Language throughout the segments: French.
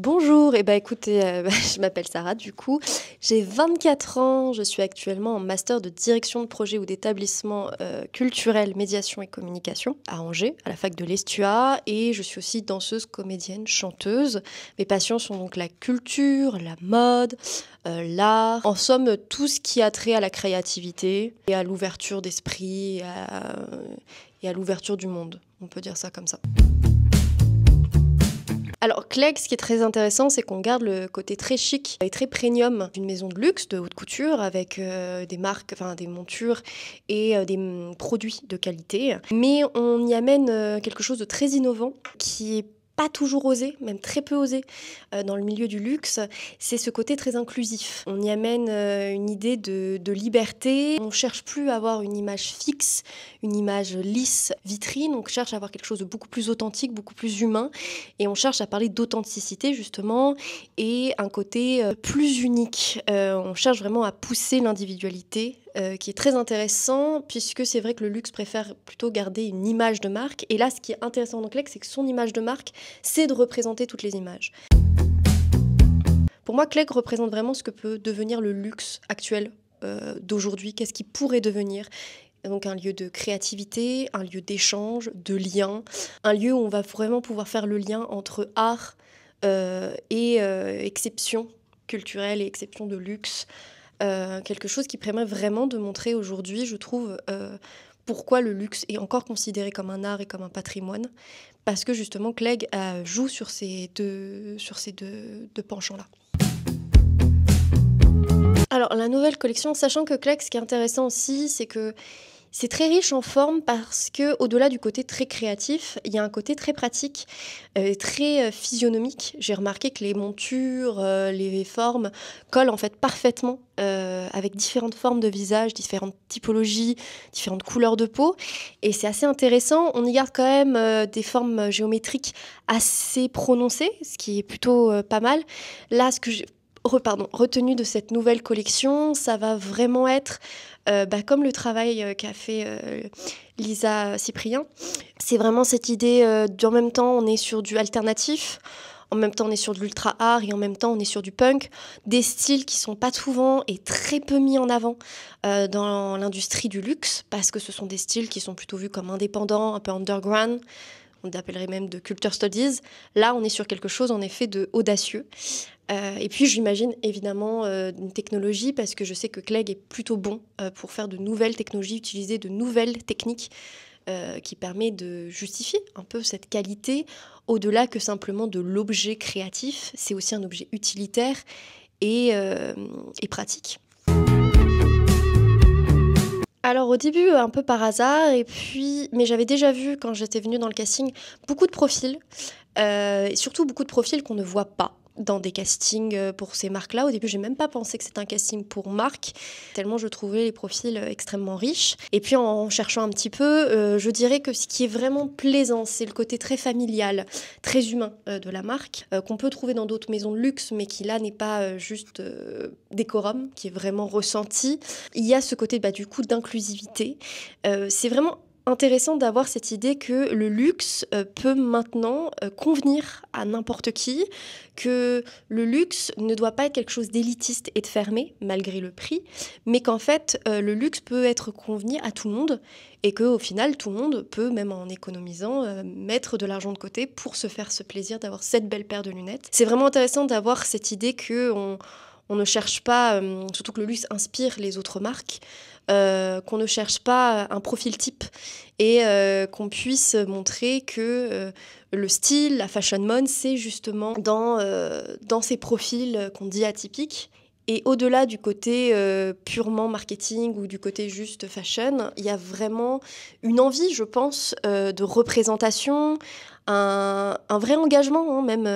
Bonjour, écoutez, je m'appelle Sarah du coup, j'ai 24 ans, je suis actuellement en master de direction de projet ou d'établissement culturel, médiation et communication à Angers, à la fac de l'Estua, et je suis aussi danseuse, comédienne, chanteuse. Mes passions sont donc la culture, la mode, l'art, en somme tout ce qui a trait à la créativité et à l'ouverture d'esprit et à l'ouverture du monde, on peut dire ça comme ça. Alors Clegg, ce qui est très intéressant, c'est qu'on garde le côté très chic et très premium d'une maison de luxe, de haute couture, avec des marques, enfin des montures et des produits de qualité. Mais on y amène quelque chose de très innovant qui est pas toujours osé, même très peu osé dans le milieu du luxe, c'est ce côté très inclusif. On y amène une idée de liberté. On cherche plus à avoir une image fixe, une image lisse, vitrine. On cherche à avoir quelque chose de beaucoup plus authentique, beaucoup plus humain. Et on cherche à parler d'authenticité, justement, et un côté plus unique. On cherche vraiment à pousser l'individualité, qui est très intéressant, puisque c'est vrai que le luxe préfère plutôt garder une image de marque. Et là, ce qui est intéressant dans Clegg, c'est que son image de marque, c'est de représenter toutes les images. Pour moi, Clegg représente vraiment ce que peut devenir le luxe actuel d'aujourd'hui, qu'est-ce qu'il pourrait devenir. Donc un lieu de créativité, un lieu d'échange, de lien, un lieu où on va vraiment pouvoir faire le lien entre art et exception culturelle et exception de luxe. Quelque chose qui permet vraiment de montrer aujourd'hui, je trouve, pourquoi le luxe est encore considéré comme un art et comme un patrimoine, parce que justement Clegg joue sur ces deux penchants-là. Alors la nouvelle collection, sachant que Clegg, ce qui est intéressant aussi, c'est que c'est très riche en forme parce que, au-delà du côté très créatif, il y a un côté très pratique, très physionomique. J'ai remarqué que les montures, les formes collent en fait parfaitement avec différentes formes de visage, différentes typologies, différentes couleurs de peau. Et c'est assez intéressant. On y garde quand même des formes géométriques assez prononcées, ce qui est plutôt pas mal. Là, ce que j'ai retenu de cette nouvelle collection, ça va vraiment être comme le travail qu'a fait Lisa Cyprien. C'est vraiment cette idée d'en même temps on est sur du alternatif, en même temps on est sur de l'ultra art et en même temps on est sur du punk, des styles qui sont pas souvent et très peu mis en avant dans l'industrie du luxe, parce que ce sont des styles qui sont plutôt vus comme indépendants, un peu underground. On appellerait même de culture studies. Là, on est sur quelque chose, en effet, de audacieux. Et puis, j'imagine, évidemment, une technologie, parce que je sais que Clegg est plutôt bon pour faire de nouvelles technologies, utiliser de nouvelles techniques qui permettent de justifier un peu cette qualité, au-delà que simplement de l'objet créatif. C'est aussi un objet utilitaire et pratique. Alors au début, un peu par hasard, mais j'avais déjà vu quand j'étais venue dans le casting beaucoup de profils, et surtout beaucoup de profils qu'on ne voit pas dans des castings pour ces marques-là. Au début, j'ai même pas pensé que c'était un casting pour marque, tellement je trouvais les profils extrêmement riches. Et puis en cherchant un petit peu, je dirais que ce qui est vraiment plaisant, c'est le côté très familial, très humain de la marque, qu'on peut trouver dans d'autres maisons de luxe, mais qui là n'est pas juste décorum, qui est vraiment ressenti. Il y a ce côté du coup d'inclusivité. C'est vraiment intéressant d'avoir cette idée que le luxe peut maintenant convenir à n'importe qui, que le luxe ne doit pas être quelque chose d'élitiste et de fermé, malgré le prix, mais qu'en fait, le luxe peut être convenu à tout le monde et qu'au final, tout le monde peut, même en économisant, mettre de l'argent de côté pour se faire ce plaisir d'avoir cette belle paire de lunettes. C'est vraiment intéressant d'avoir cette idée qu'on ne cherche pas, surtout que le luxe inspire les autres marques, qu'on ne cherche pas un profil type et qu'on puisse montrer que le style, la fashion mode, c'est justement dans ces profils qu'on dit atypiques. Et au-delà du côté purement marketing ou du côté juste fashion, il y a vraiment une envie, je pense, de représentation, un vrai engagement, même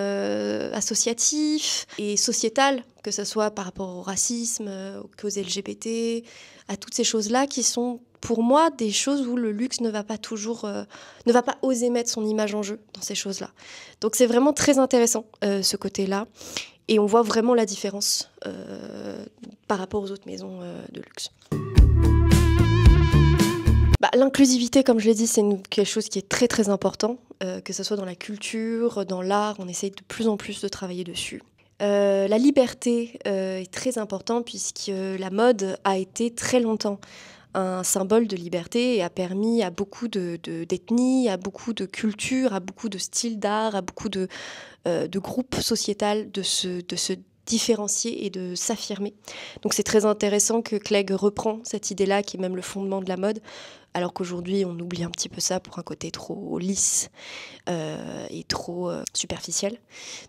associatif et sociétal, que ce soit par rapport au racisme, aux causes LGBT, à toutes ces choses-là qui sont pour moi des choses où le luxe ne va pas oser mettre son image en jeu dans ces choses-là. Donc c'est vraiment très intéressant ce côté-là. Et on voit vraiment la différence par rapport aux autres maisons de luxe. L'inclusivité, comme je l'ai dit, c'est quelque chose qui est très très important, que ce soit dans la culture, dans l'art, on essaye de plus en plus de travailler dessus. La liberté est très importante puisque la mode a été très longtemps un symbole de liberté et a permis à beaucoup d'ethnies, à beaucoup de cultures, à beaucoup de styles d'art, à beaucoup de groupes sociétals de se différencier et de s'affirmer. Donc c'est très intéressant que Clegg reprend cette idée-là, qui est même le fondement de la mode, alors qu'aujourd'hui on oublie un petit peu ça pour un côté trop lisse et trop superficiel.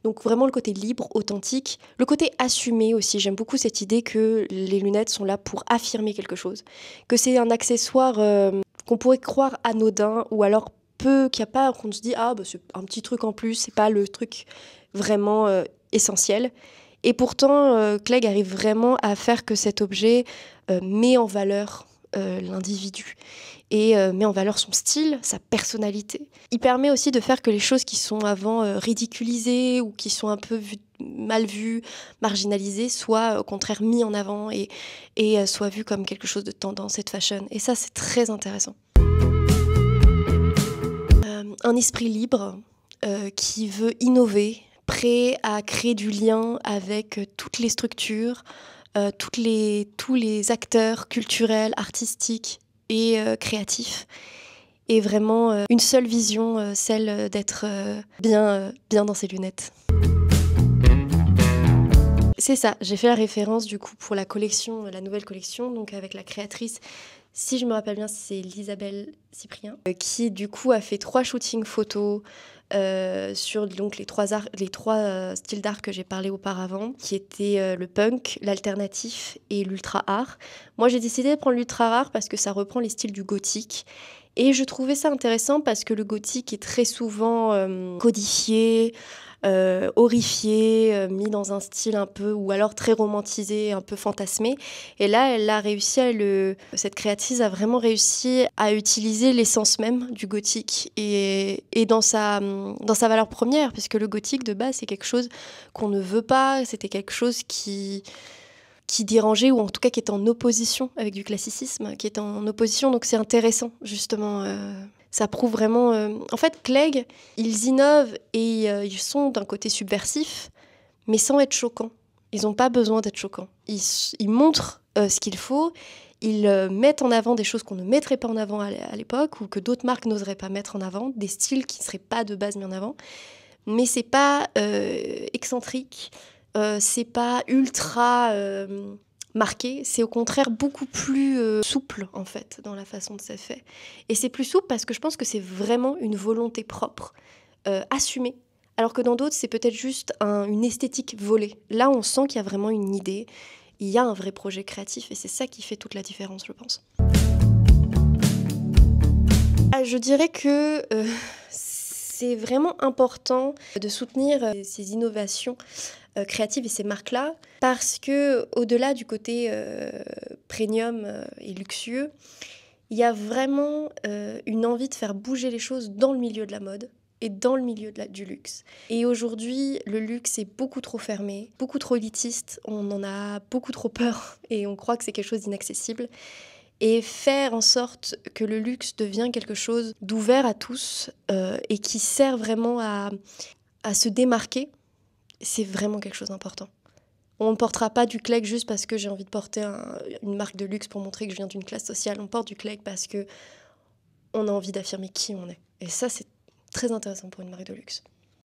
Donc vraiment le côté libre, authentique, le côté assumé aussi. J'aime beaucoup cette idée que les lunettes sont là pour affirmer quelque chose, que c'est un accessoire qu'on pourrait croire anodin ou alors qu'il y a pas, qu'on se dit c'est un petit truc en plus, c'est pas le truc vraiment essentiel. Et pourtant, Clegg arrive vraiment à faire que cet objet met en valeur l'individu et met en valeur son style, sa personnalité. Il permet aussi de faire que les choses qui sont avant ridiculisées ou qui sont un peu mal vues, marginalisées, soient au contraire mis en avant et soient vues comme quelque chose de tendance et de fashion. Et ça, c'est très intéressant. Un esprit libre qui veut innover, prêt à créer du lien avec toutes les structures, tous les acteurs culturels, artistiques et créatifs. Et vraiment une seule vision, celle d'être bien dans ses lunettes. C'est ça, j'ai fait la référence du coup pour la collection, la nouvelle collection, donc avec la créatrice, si je me rappelle bien, c'est Isabelle Cyprien, qui du coup a fait 3 shootings photos sur donc les trois styles d'art que j'ai parlé auparavant, qui étaient le punk, l'alternatif et l'ultra art. Moi j'ai décidé de prendre l'ultra art parce que ça reprend les styles du gothique. Et je trouvais ça intéressant parce que le gothique est très souvent codifié, horrifié, mis dans un style un peu, ou alors très romantisé, un peu fantasmé. Et là, cette créatrice a vraiment réussi à utiliser l'essence même du gothique et dans sa valeur première, puisque le gothique de base, c'est quelque chose qu'on ne veut pas, c'était quelque chose qui dérangeait, ou en tout cas qui était en opposition avec du classicisme, qui était en opposition, donc c'est intéressant, justement. Ça prouve vraiment... En fait, Clegg, ils innovent et ils sont d'un côté subversif, mais sans être choquants. Ils n'ont pas besoin d'être choquants. Ils montrent ce qu'il faut, ils mettent en avant des choses qu'on ne mettrait pas en avant à l'époque, ou que d'autres marques n'oseraient pas mettre en avant, des styles qui ne seraient pas de base mis en avant. Mais c'est pas excentrique, c'est pas ultra marqué, c'est au contraire beaucoup plus souple en fait dans la façon dont c'est fait. Et c'est plus souple parce que je pense que c'est vraiment une volonté propre, assumée, alors que dans d'autres c'est peut-être juste une esthétique volée. Là on sent qu'il y a vraiment une idée, il y a un vrai projet créatif et c'est ça qui fait toute la différence, je pense. Je dirais que c'est vraiment important de soutenir ces innovations créatives et ces marques-là, parce que au-delà du côté premium et luxueux, il y a vraiment une envie de faire bouger les choses dans le milieu de la mode et dans le milieu du luxe. Et aujourd'hui, le luxe est beaucoup trop fermé, beaucoup trop élitiste, on en a beaucoup trop peur et on croit que c'est quelque chose d'inaccessible. Et faire en sorte que le luxe devienne quelque chose d'ouvert à tous et qui sert vraiment à se démarquer, c'est vraiment quelque chose d'important. On ne portera pas du Clegg juste parce que j'ai envie de porter une marque de luxe pour montrer que je viens d'une classe sociale. On porte du Clegg parce qu'on a envie d'affirmer qui on est. Et ça, c'est très intéressant pour une marque de luxe.